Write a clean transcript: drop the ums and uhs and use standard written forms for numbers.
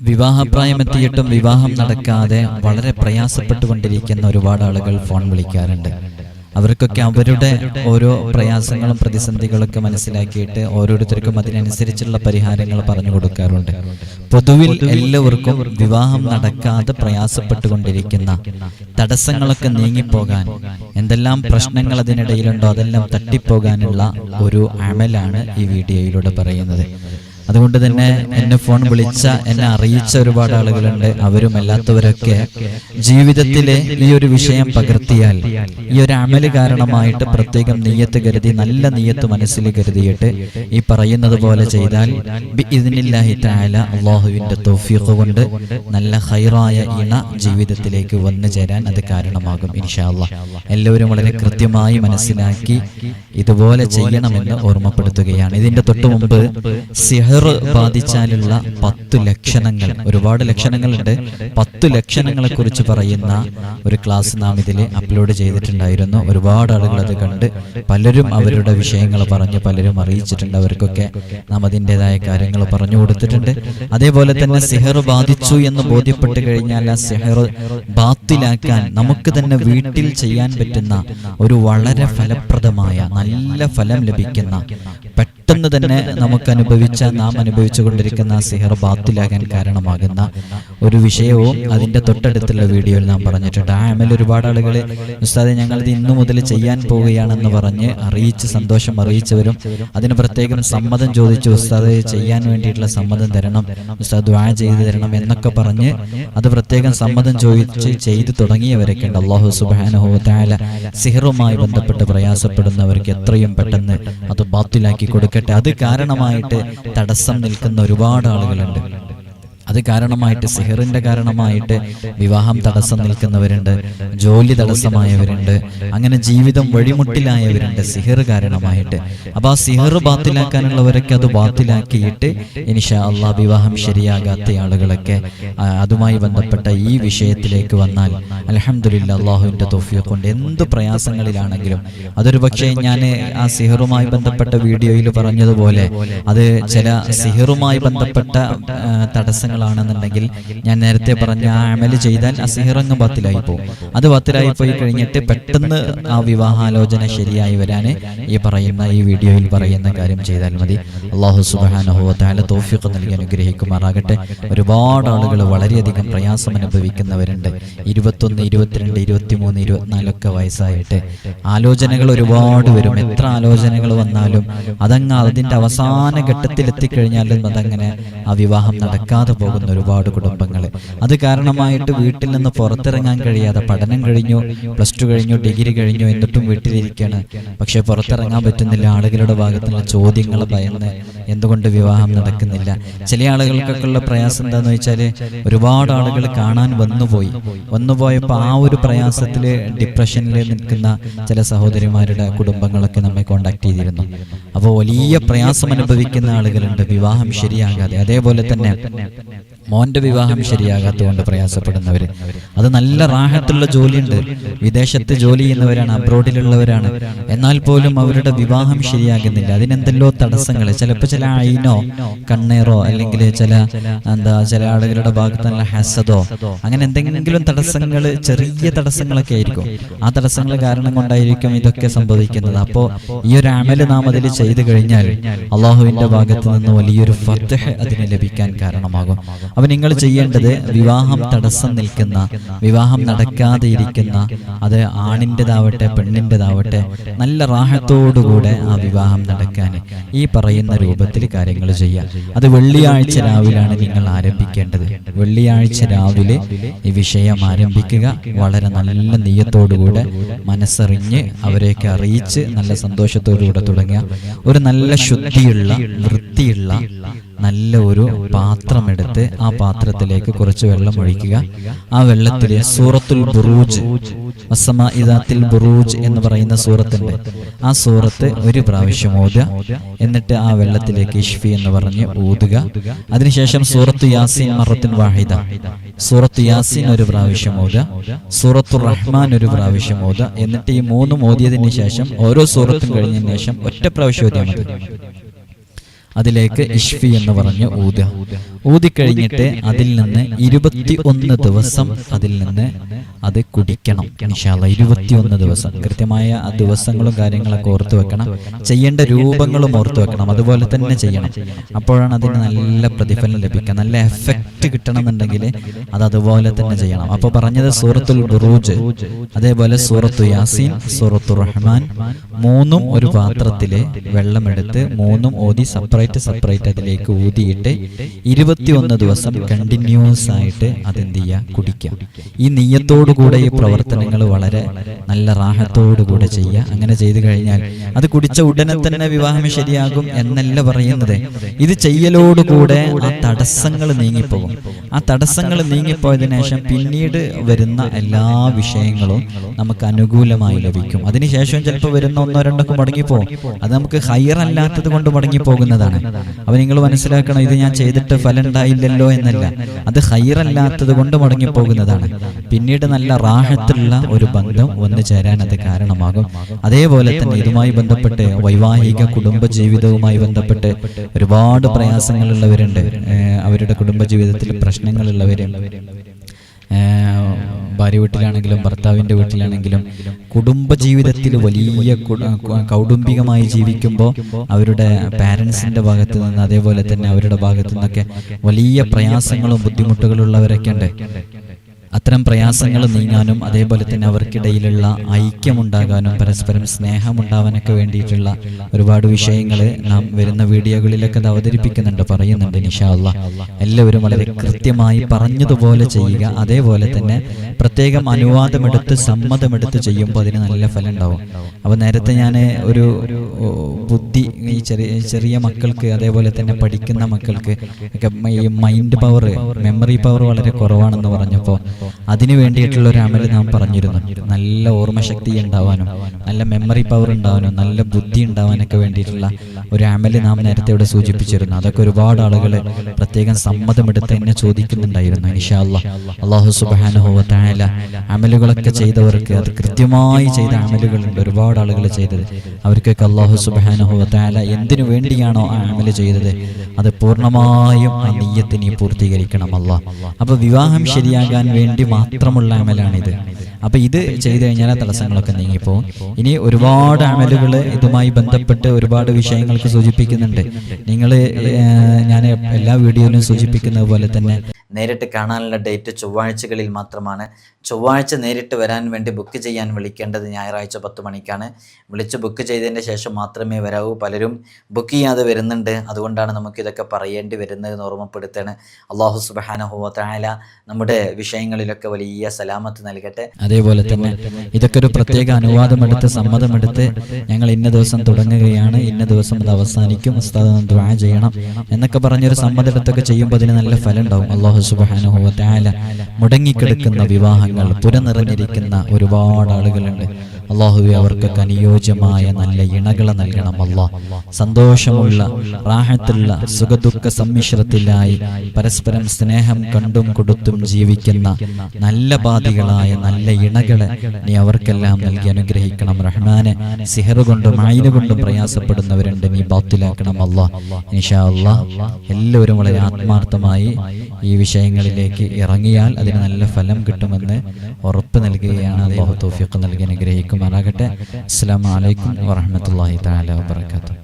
വിവാഹപ്രായമെത്തിയിട്ടും വിവാഹം നടക്കാതെ വളരെ പ്രയാസപ്പെട്ടുകൊണ്ടിരിക്കുന്ന ഒരുപാട് ആളുകൾ ഫോൺ വിളിക്കാറുണ്ട്. അവർക്കൊക്കെ അവരുടെ ഓരോ പ്രയാസങ്ങളും പ്രതിസന്ധികളൊക്കെ മനസ്സിലാക്കിയിട്ട് ഓരോരുത്തർക്കും അതിനനുസരിച്ചുള്ള പരിഹാരങ്ങൾ പറഞ്ഞു കൊടുക്കാറുണ്ട്. പൊതുവിൽ എല്ലാവർക്കും വിവാഹം നടക്കാതെ പ്രയാസപ്പെട്ടുകൊണ്ടിരിക്കുന്ന തടസ്സങ്ങളൊക്കെ നീങ്ങിപ്പോകാൻ, എന്തെല്ലാം പ്രശ്നങ്ങൾ അതിനിടയിലുണ്ടോ അതെല്ലാം തട്ടിപ്പോകാനുള്ള ഒരു അമലാണ് ഈ വീഡിയോയിലൂടെ പറയുന്നത്. അതുകൊണ്ട് തന്നെ എന്നെ ഫോൺ വിളിച്ച, എന്നെ അറിയിച്ച ഒരുപാട് ആളുകളുണ്ട്. അവരും അല്ലാത്തവരൊക്കെ ജീവിതത്തിലെ ഈ ഒരു വിഷയം പകർത്തിയാൽ, ഈ ഒരു അമല് കാരണമായിട്ട് പ്രത്യേകം നിയ്യത്ത് കരുതി, നല്ല നിയ്യത്ത് മനസ്സിൽ കരുതിയിട്ട് ഈ പറയുന്നത് പോലെ ചെയ്താൽ ബിഇദ്നില്ലാഹി തആല അല്ലാഹുവിന്റെ തൗഫീഖ് കൊണ്ട് നല്ല ഖൈറായ ഇണ ജീവിതത്തിലേക്ക് വന്നു ചേരാൻ അത് കാരണമാകും ഇൻഷാ അല്ലാഹ്. എല്ലാവരും വളരെ കൃത്യമായി മനസ്സിലാക്കി ഇതുപോലെ ചെയ്യണമെന്ന് ഓർമ്മപ്പെടുത്തുകയാണ്. ഇതിന്റെ തൊട്ടു മുമ്പ് സിഹർ ബാധിച്ചാലുള്ള 10 ലക്ഷണങ്ങൾ, ഒരുപാട് ലക്ഷണങ്ങളുണ്ട്. 10 ലക്ഷണങ്ങളെ കുറിച്ച് പറയുന്ന ഒരു ക്ലാസ് നാം ഇതിൽ അപ്ലോഡ് ചെയ്തിട്ടുണ്ടായിരുന്നു. ഒരുപാട് ആളുകൾ അത് കണ്ട് പലരും അവരുടെ വിഷയങ്ങൾ പറഞ്ഞ് പലരും അറിയിച്ചിട്ടുണ്ട്. അവർക്കൊക്കെ നാം അതിൻ്റെതായ കാര്യങ്ങൾ പറഞ്ഞു കൊടുത്തിട്ടുണ്ട്. അതേപോലെ തന്നെ സിഹർ ബാധിച്ചു എന്ന് ബോധ്യപ്പെട്ട് കഴിഞ്ഞാൽ ആ സിഹർ ബാത്തിലാക്കാൻ നമുക്ക് തന്നെ വീട്ടിൽ ചെയ്യാൻ പറ്റുന്ന ഒരു വളരെ ഫലപ്രദമായ, നല്ല ഫലം ലഭിക്കുന്ന, പെട്ടെന്ന് തന്നെ നമുക്ക് നാം അനുഭവിച്ചു കൊണ്ടിരിക്കുന്ന സിഹർ ബാത്തിലാകാൻ കാരണമാകുന്ന ഒരു വിഷയവും അതിന്റെ തൊട്ടടുത്തുള്ള വീഡിയോയിൽ നാം പറഞ്ഞിട്ടുണ്ട്. ആ അമൽ ഒരുപാട് ആളുകൾ ഉസ്താദെ ഞങ്ങളിത് ഇന്നു മുതൽ ചെയ്യാൻ പോവുകയാണെന്ന് പറഞ്ഞ് സന്തോഷം അറിയിച്ചവരും അതിന് പ്രത്യേകം സമ്മതം ചോദിച്ചു, ഉസ്താദ് ചെയ്യാൻ വേണ്ടിയിട്ടുള്ള സമ്മതം തരണം, ഉസ്താദ് ദുആ ചെയ്തു തരണം എന്നൊക്കെ പറഞ്ഞ് അത് പ്രത്യേകം സമ്മതം ചോദിച്ച് ചെയ്തു തുടങ്ങിയവരൊക്കെ ഉണ്ട്. അല്ലാഹു സുബ്ഹാനഹു വ തആല സിഹറുമായി ബന്ധപ്പെട്ട് പ്രയാസപ്പെടുന്നവർക്ക് എത്രയും പെട്ടെന്ന് അത് ബാത്തിലാക്കി കൊടുക്കട്ടെ. അത് കാരണമായിട്ട് തടസ്സം നിൽക്കുന്ന ഒരുപാട് ആളുകളുണ്ട്. അത് കാരണമായിട്ട്, സിഹറിന്റെ കാരണമായിട്ട് വിവാഹം തടസ്സം നിൽക്കുന്നവരുണ്ട്, ജോലി തടസ്സമായവരുണ്ട്, അങ്ങനെ ജീവിതം വഴിമുട്ടിലായവരുണ്ട് സിഹർ കാരണമായിട്ട്. അപ്പൊ ആ സിഹർ ബാത്തിലാക്കാനുള്ളവരൊക്കെ അത് ബാത്തിലാക്കിയിട്ട് ഇൻഷാ അല്ലാഹ് വിവാഹം ശരിയാകാത്ത ആളുകളൊക്കെ അതുമായി ബന്ധപ്പെട്ട ഈ വിഷയത്തിലേക്ക് വന്നാൽ അൽഹംദുലില്ലാഹ് അല്ലാഹുവിന്റെ തൗഫീഖ് കൊണ്ട് എന്ത് പ്രയാസങ്ങളിലാണെങ്കിലും, അതൊരു പക്ഷേ ഞാൻ ആ സിഹറുമായി ബന്ധപ്പെട്ട വീഡിയോയിൽ പറഞ്ഞതുപോലെ അത് ചില സിഹറുമായി ബന്ധപ്പെട്ട തടസ്സങ്ങൾ ാണെന്നുണ്ടെങ്കിൽ ഞാൻ നേരത്തെ പറഞ്ഞ ആ അമല് ചെയ്താൽ ആ സിഹറങ്ങ് ബാത്തിലായി പോകും. അത് ബാത്തിലായി പോയി കഴിഞ്ഞിട്ട് പെട്ടെന്ന് ആ വിവാഹാലോചന ശരിയായി വരാൻ ഈ വീഡിയോയിൽ പറയുന്ന കാര്യം ചെയ്താൽ മതി. അല്ലാഹു സുബ്ഹാനഹു വ തആല തൗഫീഖ് നൽകി അനുഗ്രഹിക്കുമാറാകട്ടെ. ഒരുപാട് ആളുകൾ വളരെയധികം പ്രയാസം അനുഭവിക്കുന്നവരുണ്ട്. 21, 22, 23, 24 വയസ്സായിട്ട് ആലോചനകൾ ഒരുപാട് വരും. എത്ര ആലോചനകൾ വന്നാലും അതങ്ങ് അതിന്റെ അവസാന ഘട്ടത്തിൽ എത്തിക്കഴിഞ്ഞാലും അതങ്ങനെ ആ വിവാഹം നടക്കാതെ പോകുന്ന ഒരുപാട് കുടുംബങ്ങൾ. അത് കാരണമായിട്ട് വീട്ടിൽ നിന്ന് പുറത്തിറങ്ങാൻ കഴിയാതെ, പഠനം കഴിഞ്ഞു, +2 കഴിഞ്ഞു, ഡിഗ്രി കഴിഞ്ഞു, എന്നിട്ടും വീട്ടിലിരിക്കുകയാണ്. പക്ഷെ പുറത്തിറങ്ങാൻ പറ്റുന്നില്ല. ആളുകളുടെ ഭാഗത്തുള്ള ചോദ്യങ്ങൾ ഭയന്ന് എന്തുകൊണ്ട് വിവാഹം നടക്കുന്നില്ല. ചില ആളുകൾക്കൊക്കെ ഉള്ള പ്രയാസം എന്താന്ന് വെച്ചാൽ, ഒരുപാട് ആളുകൾ കാണാൻ വന്നുപോയപ്പോൾ ആ ഒരു പ്രയാസത്തിൽ, ഡിപ്രഷനിൽ നിൽക്കുന്ന ചില സഹോദരിമാരുടെ കുടുംബങ്ങളൊക്കെ നമ്മെ കോണ്ടാക്ട് ചെയ്തിരുന്നു. അപ്പോൾ വലിയ പ്രയാസം അനുഭവിക്കുന്ന ആളുകളുണ്ട് വിവാഹം ശരിയാകാതെ. അതേപോലെ തന്നെ മോന്റെ വിവാഹം ശരിയാകാത്തതുകൊണ്ട് പ്രയാസപ്പെടുന്നവര്, അത് നല്ല റാഹത്തുള്ള ജോലിയുണ്ട്, വിദേശത്ത് ജോലി ചെയ്യുന്നവരാണ്, അബ്രോഡിലുള്ളവരാണ്, എന്നാൽ പോലും അവരുടെ വിവാഹം ശരിയാകുന്നില്ല. അതിനെന്തെല്ലോ തടസ്സങ്ങൾ, ചിലപ്പോൾ ചില ഐനോ കണ്ണേറോ അല്ലെങ്കിൽ ചില ആളുകളുടെ ഭാഗത്ത് നല്ല ഹസദോ അങ്ങനെ എന്തെങ്കിലും തടസ്സങ്ങൾ, ചെറിയ തടസ്സങ്ങളൊക്കെ ആയിരിക്കും. ആ തടസ്സങ്ങൾ കാരണം കൊണ്ടായിരിക്കും ഇതൊക്കെ സംഭവിക്കുന്നത്. അപ്പോൾ ഈ ഒരു അമല് നാം അതിൽ ചെയ്തു കഴിഞ്ഞാൽ അള്ളാഹുവിന്റെ ഭാഗത്ത് നിന്ന് വലിയൊരു ഫത്ഹ് അതിന് ലഭിക്കാൻ കാരണമാകും. അപ്പൊ നിങ്ങൾ ചെയ്യേണ്ടത്, വിവാഹം തടസ്സം നിൽക്കുന്ന, വിവാഹം നടക്കാതെ ഇരിക്കുന്ന, അത് ആണിൻ്റെതാവട്ടെ പെണ്ണിൻ്റെതാവട്ടെ, നല്ല റാഹത്തോടുകൂടെ ആ വിവാഹം നടക്കാൻ ഈ പറയുന്ന രൂപത്തിൽ കാര്യങ്ങൾ ചെയ്യാം. അത് വെള്ളിയാഴ്ച രാവിലാണ് നിങ്ങൾ ആരംഭിക്കേണ്ടത്. വെള്ളിയാഴ്ച രാവിലെ ഈ വിഷയം ആരംഭിക്കുക. വളരെ നല്ല നിയ്യത്തോടുകൂടെ മനസ്സറിഞ്ഞ് അവരെയൊക്കെ അറിയിച്ച് നല്ല സന്തോഷത്തോടുകൂടെ തുടങ്ങുക. ഒരു നല്ല ശുദ്ധിയുള്ള, വൃത്തിയുള്ള നല്ല ഒരു പാത്രമെടുത്ത് ആ പാത്രത്തിലേക്ക് കുറച്ച് വെള്ളം ഒഴിക്കുക. ആ വെള്ളത്തിൽ സൂറത്തുൽ ബുറൂജ്, വസ്സമാഇദാത്തിൽ ബുറൂജ് എന്ന് പറയുന്ന സൂറത്തുണ്ട്. ആ സൂറത്ത് ഒരു പ്രാവശ്യം ഓതുക. എന്നിട്ട് ആ വെള്ളത്തിലേക്ക് ഇഷ്ഫി എന്ന് പറഞ്ഞ് ഊതുക. അതിനുശേഷം സൂറത്തു യാസീൻ മറത്തുൻ വാഹിദ, സൂറത്തു യാസീൻ ഒരു പ്രാവശ്യം ഓതുക, സൂറത്തുർ റഹ്മാൻ ഒരു പ്രാവശ്യം ഓതുക. എന്നിട്ട് ഈ 3 ഓതിയതിന് ശേഷം ഓരോ സൂറത്തും കഴിഞ്ഞതിന് ശേഷം ഒറ്റ പ്രാവശ്യം ഓതിയാൽ മതി. അതിലേക്ക് ഇഷ്ഫി എന്ന് പറഞ്ഞ് ഊതിക്കഴിഞ്ഞിട്ട് അതിൽ നിന്ന് 21 ദിവസം അതിൽ നിന്ന് അത് കുടിക്കണം. ഇൻഷാ അല്ലാഹ് 21 ദിവസം കൃത്യമായ ആ ദിവസങ്ങളും കാര്യങ്ങളൊക്കെ ഓർത്തു വെക്കണം. ചെയ്യേണ്ട രൂപങ്ങളും ഓർത്തു വെക്കണം. അതുപോലെ തന്നെ ചെയ്യണം. അപ്പോഴാണ് അതിന് നല്ല പ്രതിഫലം ലഭിക്കുക. നല്ല എഫക്റ്റ് കിട്ടണമെന്നുണ്ടെങ്കിൽ അത് അതുപോലെ തന്നെ ചെയ്യണം. അപ്പൊ പറഞ്ഞത് സൂറത്തുൽ ബുറൂജ്, അതേപോലെ സൂറത്തു യാസീൻ, സൂറത്തു റഹ്മാൻ, മൂന്നും ഒരു പാത്രത്തില് വെള്ളമെടുത്ത് മൂന്നും ഓതി സെപ്പറേറ്റ് അതിലേക്ക് ഊതിയിട്ട് 21 ദിവസം കണ്ടിന്യൂസ് ആയിട്ട് അതെന്ത് ചെയ്യുക, കുടിക്കുക. ഈ നിയ്യത്തോടുകൂടെ ഈ പ്രവർത്തനങ്ങൾ വളരെ നല്ല റാഹത്തോടുകൂടെ ചെയ്യുക. അങ്ങനെ ചെയ്തു കഴിഞ്ഞാൽ അത് കുടിച്ച ഉടനെ തന്നെ വിവാഹം ശരിയാകും എന്നല്ല പറയുന്നത്. ഇത് ചെയ്യലോടുകൂടെ ആ തടസ്സങ്ങൾ നീങ്ങിപ്പോകും. ആ തടസ്സങ്ങൾ നീങ്ങിപ്പോയതിനു ശേഷം പിന്നീട് വരുന്ന എല്ലാ വിഷയങ്ങളും നമുക്ക് അനുകൂലമായി ലഭിക്കും. അതിനുശേഷം ചിലപ്പോൾ വരുന്ന 1-2 മുടങ്ങിപ്പോകും. അത് നമുക്ക് ഹൈറല്ലാത്തത് കൊണ്ട് മുടങ്ങിപ്പോകുന്നതാണ്. അപ്പൊ നിങ്ങൾ മനസ്സിലാക്കണം, ഇത് ഞാൻ ചെയ്തിട്ട് ഫലം ഉണ്ടായില്ലല്ലോ എന്നല്ല, അത് ഹൈറല്ലാത്തത് കൊണ്ട് മുടങ്ങിപ്പോകുന്നതാണ്. പിന്നീട് നല്ല റാഹത്തുള്ള ഒരു ബന്ധം വന്നു ചേരാൻ അത് കാരണമാകും. അതേപോലെ തന്നെ ഇതുമായി ബന്ധപ്പെട്ട് വൈവാഹിക കുടുംബ ജീവിതവുമായി ബന്ധപ്പെട്ട് ഒരുപാട് പ്രയാസങ്ങളുള്ളവരുണ്ട്. അവരുടെ കുടുംബജീവിതത്തിൽ പ്രശ്നങ്ങളുള്ളവര്, ഭാര്യ വീട്ടിലാണെങ്കിലും ഭർത്താവിൻ്റെ വീട്ടിലാണെങ്കിലും കുടുംബജീവിതത്തിൽ വലിയ കൗടുംബികമായി ജീവിക്കുമ്പോൾ അവരുടെ പാരൻസിൻ്റെ ഭാഗത്തു നിന്ന്, അതേപോലെ തന്നെ അവരുടെ ഭാഗത്തു നിന്നൊക്കെ വലിയ പ്രയാസങ്ങളും ബുദ്ധിമുട്ടുകളുള്ളവരൊക്കെ ഉണ്ട്. അത്തരം പ്രയാസങ്ങൾ നീങ്ങാനും അതേപോലെ തന്നെ അവർക്കിടയിലുള്ള ഐക്യമുണ്ടാകാനും പരസ്പരം സ്നേഹമുണ്ടാവാനൊക്കെ വേണ്ടിയിട്ടുള്ള ഒരുപാട് വിഷയങ്ങൾ നാം വരുന്ന വീഡിയോകളിലൊക്കെ അത് അവതരിപ്പിക്കുന്നുണ്ട്, പറയുന്നുണ്ട്. ഇൻഷാ അല്ലാഹ് എല്ലാവരും വളരെ കൃത്യമായി പറഞ്ഞതുപോലെ ചെയ്യുക. അതേപോലെ തന്നെ പ്രത്യേകം അനുവാദമെടുത്ത് സമ്മതമെടുത്ത് ചെയ്യുമ്പോൾ അതിന് നല്ല ഫലം ഉണ്ടാവും. അപ്പോൾ നേരത്തെ ഞാൻ ഒരു ബുദ്ധി ഈ ചെറിയ മക്കൾക്ക്, അതേപോലെ തന്നെ പഠിക്കുന്ന മക്കൾക്ക് ഒക്കെ ഈ മൈൻഡ് പവർ, മെമ്മറി പവർ വളരെ കുറവാണെന്ന് പറഞ്ഞപ്പോൾ അതിനു വേണ്ടിയിട്ടുള്ള ഒരു അമൽ നാം പറഞ്ഞിരുന്നു. നല്ല ഓർമ്മശക്തി ഉണ്ടാവാനും നല്ല മെമ്മറി പവർ ഉണ്ടാവാനും നല്ല ബുദ്ധി ഉണ്ടാവാനൊക്കെ വേണ്ടിയിട്ടുള്ള ഒരു അമൽ നാം നേരത്തെ ഇവിടെ സൂചിപ്പിച്ചിരുന്നു. അതൊക്കെ ഒരുപാട് ആളുകൾ പ്രത്യേകം സമ്മതമെടുത്ത് എന്നെ ചോദിക്കുന്നുണ്ടായിരുന്നു. ഇൻഷാ അല്ലാഹ് അല്ലാഹു സുബ്ഹാനഹു വ തആല അമലുകളൊക്കെ ചെയ്തവർക്ക്, അത് കൃത്യമായി ചെയ്ത അമലുകളുണ്ട് ഒരുപാട് ആളുകൾ ചെയ്തത്, അവർക്കൊക്കെ അല്ലാഹു സുബ്ഹാനഹു വ തആല എന്തിനു വേണ്ടിയാണോ ആ അമൽ ചെയ്തത് അത് പൂർണ്ണമായും ആ നിയ്യത്ത് നീ പൂർത്തീകരിക്കണം അല്ലാഹ്. അപ്പൊ വിവാഹം ശരിയാകാൻ വേണ്ടി മാത്രമുള്ള അമലാണിത്. അപ്പൊ ഇത് ചെയ്തു കഴിഞ്ഞാൽ തടസ്സങ്ങളൊക്കെ നീങ്ങിപ്പോവും. ഇനി ഒരുപാട് അമലുകൾ ഇതുമായി ബന്ധപ്പെട്ട് ഒരുപാട് വിഷയങ്ങൾക്ക് സൂചിപ്പിക്കുന്നുണ്ട്. ഞാൻ എല്ലാ വീഡിയോയിലും സൂചിപ്പിക്കുന്നത് പോലെ തന്നെ നേരിട്ട് കാണാനുള്ള ഡേറ്റ് ചൊവ്വാഴ്ചകളിൽ മാത്രമാണ്. ചൊവ്വാഴ്ച നേരിട്ട് വരാൻ വേണ്ടി ബുക്ക് ചെയ്യാൻ വിളിക്കേണ്ടത് ഞായറാഴ്ച 10 മണിക്കാണ്. വിളിച്ച് ബുക്ക് ചെയ്തതിൻ്റെ ശേഷം മാത്രമേ വരാവൂ. പലരും ബുക്ക് ചെയ്യാതെ വരുന്നുണ്ട്. അതുകൊണ്ടാണ് നമുക്കിതൊക്കെ പറയേണ്ടി വരുന്നതെന്ന് ഓർമ്മപ്പെടുത്താണ്. അല്ലാഹു സുബ്ഹാനഹു വ തആല നമ്മുടെ വിഷയങ്ങളിലൊക്കെ വലിയ സലാമത്ത് നൽകട്ടെ. അതേപോലെ തന്നെ ഇതൊക്കെ ഒരു പ്രത്യേക അനുവാദമെടുത്ത് സമ്മതമെടുത്ത് ഞങ്ങൾ ഇന്ന ദിവസം തുടങ്ങുകയാണ്, ഇന്ന ദിവസം അത് അവസാനിക്കും, ഉസ്താദ് ദുആ ചെയ്യണം എന്നൊക്കെ പറഞ്ഞൊരു സമ്മതമെടുത്തൊക്കെ ചെയ്യുമ്പോൾ അതിന് നല്ല ഫലം ഉണ്ടാവും. അല്ലാഹു സുബ്ഹാനഹു വ തആല മുടങ്ങിക്കിടക്കുന്ന വിവാഹങ്ങൾ, പുരനിറഞ്ഞിരിക്കുന്ന ഒരുപാട് ആളുകളുണ്ട്. അല്ലാഹുവേ അവർക്കൊക്കെ അനുയോജ്യമായ നല്ല ഇണകളെ നൽകണം അല്ലാഹ്. സന്തോഷമുള്ള റാഹത്തുള്ള സുഖദുഃഖ സമ്മിശ്രത്തിലായി പരസ്പരം സ്നേഹം കണ്ടും കൊടുത്തും ജീവിക്കുന്ന നല്ല ബാധികളായ നല്ല ഇണകളെ നീ അവർക്കെല്ലാം നൽകി അനുഗ്രഹിക്കണം റഹ്മാനെ. സിഹർ കൊണ്ടും ആയിന് കൊണ്ടും പ്രയാസപ്പെടുന്നവരുണ്ട്, നീ ബാത്തിലാക്കണം അല്ലാഹ്. ഇൻഷാ അല്ലാഹ് എല്ലാവരും വളരെ ആത്മാർത്ഥമായി ഈ വിഷയങ്ങളിലേക്ക് ഇറങ്ങിയാൽ അതിന് നല്ല ഫലം കിട്ടുമെന്ന് ഉറപ്പ് നൽകുകയാണ്. അല്ലാഹു തൗഫീഖ് നൽകി അനുഗ്രഹിക്കുമാറാകട്ടെ. അസ്സലാമു അലൈക്കും വറഹ്മത്തുള്ളാഹി തആല വബറകാതുഹു.